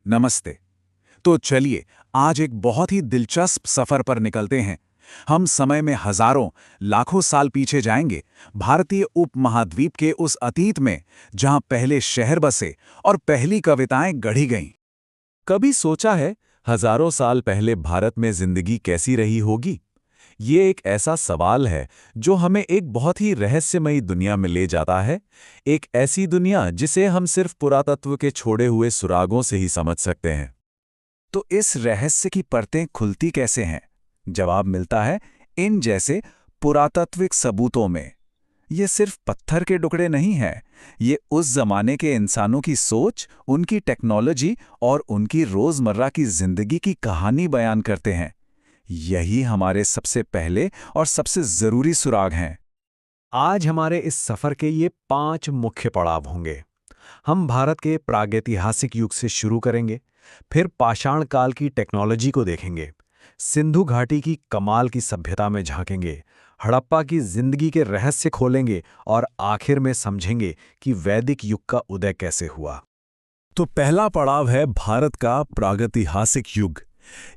नमस्ते। तो चलिए आज एक बहुत ही दिलचस्प सफर पर निकलते हैं। हम समय में हजारों लाखों साल पीछे जाएंगे, भारतीय उपमहाद्वीप के उस अतीत में जहां पहले शहर बसे और पहली कविताएं गढ़ी गईं। कभी सोचा है हजारों साल पहले भारत में जिंदगी कैसी रही होगी? ये एक ऐसा सवाल है जो हमें एक बहुत ही रहस्यमयी दुनिया में ले जाता है, एक ऐसी दुनिया जिसे हम सिर्फ पुरातत्व के छोड़े हुए सुरागों से ही समझ सकते हैं। तो इस रहस्य की परतें खुलती कैसे हैं? जवाब मिलता है इन जैसे पुरातात्विक सबूतों में। ये सिर्फ पत्थर के टुकड़े नहीं हैं, ये उस जमाने के इंसानों की सोच, उनकी टेक्नोलॉजी और उनकी रोजमर्रा की जिंदगी की कहानी बयान करते हैं। यही हमारे सबसे पहले और सबसे जरूरी सुराग हैं। आज हमारे इस सफर के ये 5 मुख्य पड़ाव होंगे। हम भारत के प्रागैतिहासिक युग से शुरू करेंगे, फिर पाषाण काल की टेक्नोलॉजी को देखेंगे, सिंधु घाटी की कमाल की सभ्यता में झांकेंगे, हड़प्पा की जिंदगी के रहस्य खोलेंगे और आखिर में समझेंगे कि वैदिक युग का उदय कैसे हुआ। तो पहला पड़ाव है भारत का प्रागैतिहासिक युग।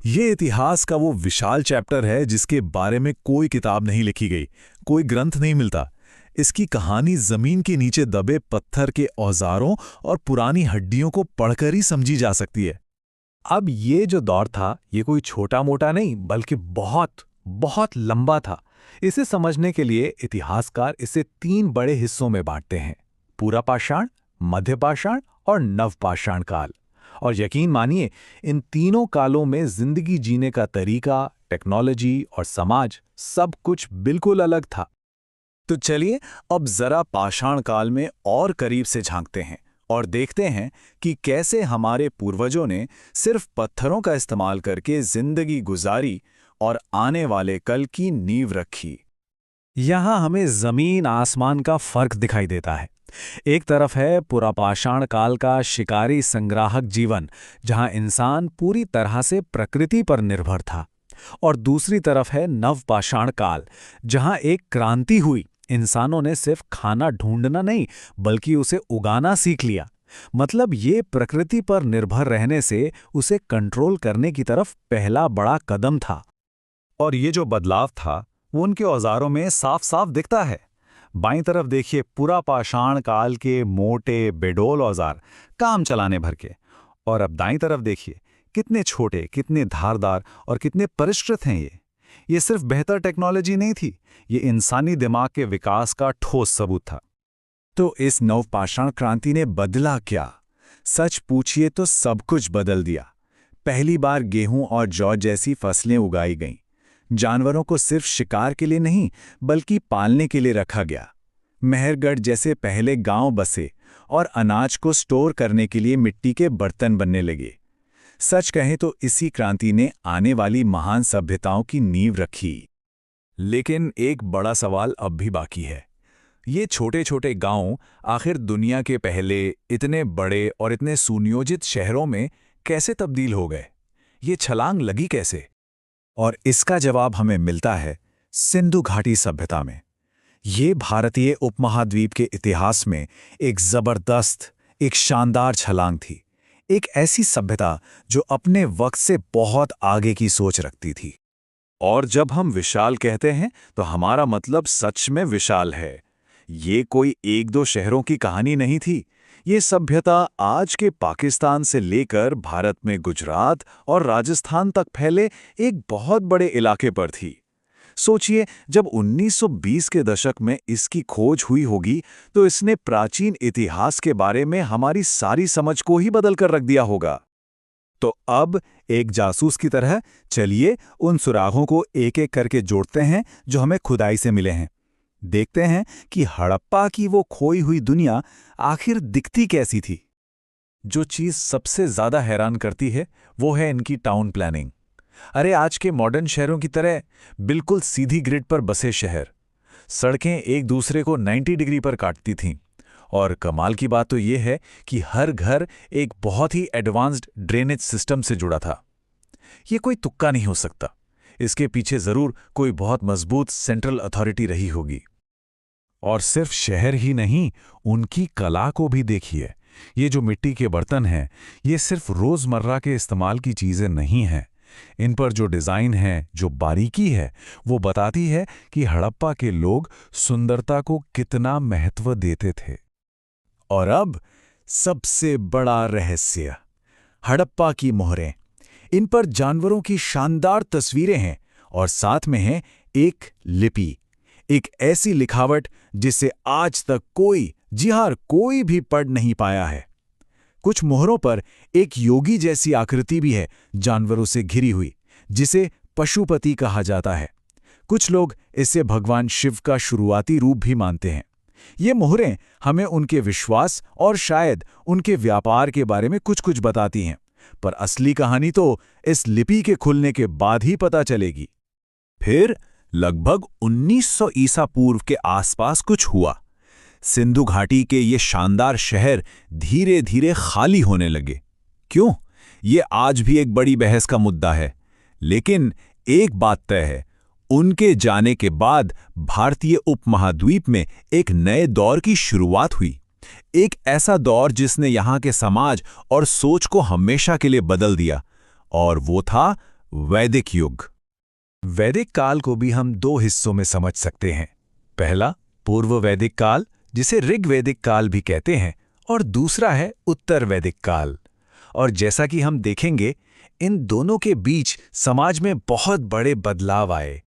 ये इतिहास का वो विशाल चैप्टर है जिसके बारे में कोई किताब नहीं लिखी गई, कोई ग्रंथ नहीं मिलता। इसकी कहानी जमीन के नीचे दबे पत्थर के औजारों और पुरानी हड्डियों को पढ़कर ही समझी जा सकती है। अब ये जो दौर था, ये कोई छोटा मोटा नहीं बल्कि बहुत बहुत लंबा था। इसे समझने के लिए इतिहासकार इसे 3 बड़े हिस्सों में बांटते हैं: पूरा पाषाण, मध्य पाषाण और नवपाषाण काल। और यकीन मानिए, इन तीनों कालों में जिंदगी जीने का तरीका, टेक्नोलॉजी और समाज सब कुछ बिल्कुल अलग था। तो चलिए अब जरा पाषाण काल में और करीब से झांकते हैं और देखते हैं कि कैसे हमारे पूर्वजों ने सिर्फ पत्थरों का इस्तेमाल करके जिंदगी गुजारी और आने वाले कल की नींव रखी। यहाँ हमें जमीन आसमान का फर्क दिखाई देता है। एक तरफ है पुरापाषाण काल का शिकारी संग्राहक जीवन, जहाँ इंसान पूरी तरह से प्रकृति पर निर्भर था, और दूसरी तरफ है नवपाषाण काल, जहाँ एक क्रांति हुई। इंसानों ने सिर्फ खाना ढूंढना नहीं बल्कि उसे उगाना सीख लिया। मतलब ये प्रकृति पर निर्भर रहने से उसे कंट्रोल करने की तरफ पहला बड़ा कदम था। और ये जो बदलाव था वो उनके औजारों में साफ साफ दिखता है। बाईं तरफ देखिए पूरा पाषाण काल के मोटे बेडोल औजार, काम चलाने भर के। और अब दाईं तरफ देखिए कितने छोटे, कितने धारदार और कितने परिष्कृत हैं ये सिर्फ बेहतर टेक्नोलॉजी नहीं थी, ये इंसानी दिमाग के विकास का ठोस सबूत था। तो इस नवपाषाण क्रांति ने बदला क्या? सच पूछिए तो सब कुछ बदल दिया। पहली बार गेहूं और जौ जैसी फसलें उगाई गईं। जानवरों को सिर्फ शिकार के लिए नहीं बल्कि पालने के लिए रखा गया। मेहरगढ़ जैसे पहले गांव बसे और अनाज को स्टोर करने के लिए मिट्टी के बर्तन बनने लगे। सच कहें तो इसी क्रांति ने आने वाली महान सभ्यताओं की नींव रखी। लेकिन एक बड़ा सवाल अब भी बाकी है। ये छोटे छोटे गांव आखिर दुनिया के पहले इतने बड़े और इतने सुनियोजित शहरों में कैसे तब्दील हो गए? ये छलांग लगी कैसे? और इसका जवाब हमें मिलता है सिंधु घाटी सभ्यता में। ये भारतीय उपमहाद्वीप के इतिहास में एक जबरदस्त, एक शानदार छलांग थी। एक ऐसी सभ्यता जो अपने वक्त से बहुत आगे की सोच रखती थी। और जब हम विशाल कहते हैं तो हमारा मतलब सच में विशाल है। ये कोई एक दो शहरों की कहानी नहीं थी। ये सभ्यता आज के पाकिस्तान से लेकर भारत में गुजरात और राजस्थान तक फैले एक बहुत बड़े इलाके पर थी। सोचिए, जब 1920 के दशक में इसकी खोज हुई होगी तो इसने प्राचीन इतिहास के बारे में हमारी सारी समझ को ही बदल कर रख दिया होगा। तो अब एक जासूस की तरह चलिए उन सुरागों को एक एक करके जोड़ते हैं जो हमें खुदाई से मिले हैं। देखते हैं कि हड़प्पा की वो खोई हुई दुनिया आखिर दिखती कैसी थी। जो चीज़ सबसे ज़्यादा हैरान करती है वो है इनकी टाउन प्लानिंग। अरे आज के मॉडर्न शहरों की तरह बिल्कुल सीधी ग्रिड पर बसे शहर। सड़कें एक दूसरे को 90 डिग्री पर काटती थीं। और कमाल की बात तो ये है कि हर घर एक बहुत ही एडवांस्ड ड्रेनेज सिस्टम से जुड़ा था। ये कोई तुक्का नहीं हो सकता। इसके पीछे जरूर कोई बहुत मजबूत सेंट्रल अथॉरिटी रही होगी। और सिर्फ शहर ही नहीं, उनकी कला को भी देखिए। ये जो मिट्टी के बर्तन हैं, ये सिर्फ रोज़मर्रा के इस्तेमाल की चीज़ें नहीं हैं। इन पर जो डिज़ाइन है, जो बारीकी है, वो बताती है कि हड़प्पा के लोग सुंदरता को कितना महत्व देते थे। और अब सबसे बड़ा रहस्य, हड़प्पा की मोहरें। इन पर जानवरों की शानदार तस्वीरें हैं और साथ में है एक लिपि, एक ऐसी लिखावट जिसे आज तक कोई, जी हाँ, कोई भी पढ़ नहीं पाया है। कुछ मोहरों पर एक योगी जैसी आकृति भी है, जानवरों से घिरी हुई, जिसे पशुपति कहा जाता है। कुछ लोग इसे भगवान शिव का शुरुआती रूप भी मानते हैं। ये मोहरें हमें उनके विश्वास और शायद उनके व्यापार के बारे में कुछ कुछ बताती हैं, पर असली कहानी तो इस लिपि के खुलने के बाद ही पता चलेगी। फिर लगभग 1900 ईसा पूर्व के आसपास कुछ हुआ। सिंधु घाटी के ये शानदार शहर धीरे धीरे खाली होने लगे। क्यों? ये आज भी एक बड़ी बहस का मुद्दा है, लेकिन एक बात तय है, उनके जाने के बाद भारतीय उपमहाद्वीप में एक नए दौर की शुरुआत हुई। एक ऐसा दौर जिसने यहाँ के समाज और सोच को हमेशा के लिए बदल दिया, और वो था वैदिक युग। वैदिक काल को भी हम दो हिस्सों में समझ सकते हैं। पहला पूर्व वैदिक काल, जिसे ऋग्वैदिक काल भी कहते हैं, और दूसरा है उत्तर वैदिक काल। और जैसा कि हम देखेंगे, इन दोनों के बीच समाज में बहुत बड़े बदलाव आए।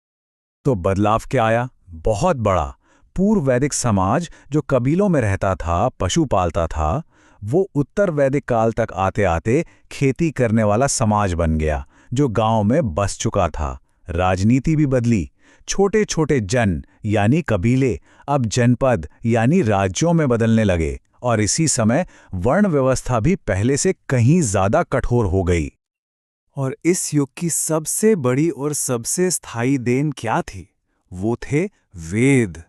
तो बदलाव क्या आया? बहुत बड़ा। पूर्व वैदिक समाज जो कबीलों में रहता था, पशु पालता था, वो उत्तर वैदिक काल तक आते आते खेती करने वाला समाज बन गया, जो गांव में बस चुका था। राजनीति भी बदली। छोटे छोटे जन यानी कबीले अब जनपद यानी राज्यों में बदलने लगे, और इसी समय वर्ण व्यवस्था भी पहले से कहीं ज्यादा कठोर हो गई। और इस युग की सबसे बड़ी और सबसे स्थायी देन क्या थी? वो थे वेद।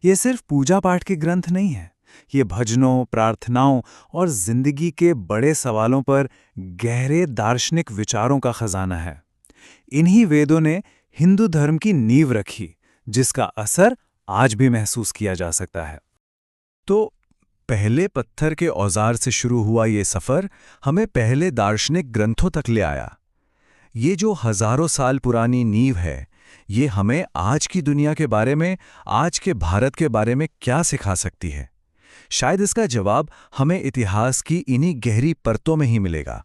ये सिर्फ पूजा पाठ के ग्रंथ नहीं है, ये भजनों, प्रार्थनाओं और जिंदगी के बड़े सवालों पर गहरे दार्शनिक विचारों का खजाना है। इन्हीं वेदों ने हिंदू धर्म की नींव रखी, जिसका असर आज भी महसूस किया जा सकता है। तो पहले पत्थर के औजार से शुरू हुआ ये सफर हमें पहले दार्शनिक ग्रंथों तक ले आया। ये जो हजारों साल पुरानी नींव है, ये हमें आज की दुनिया के बारे में, आज के भारत के बारे में क्या सिखा सकती है? शायद इसका जवाब हमें इतिहास की इन्हीं गहरी परतों में ही मिलेगा।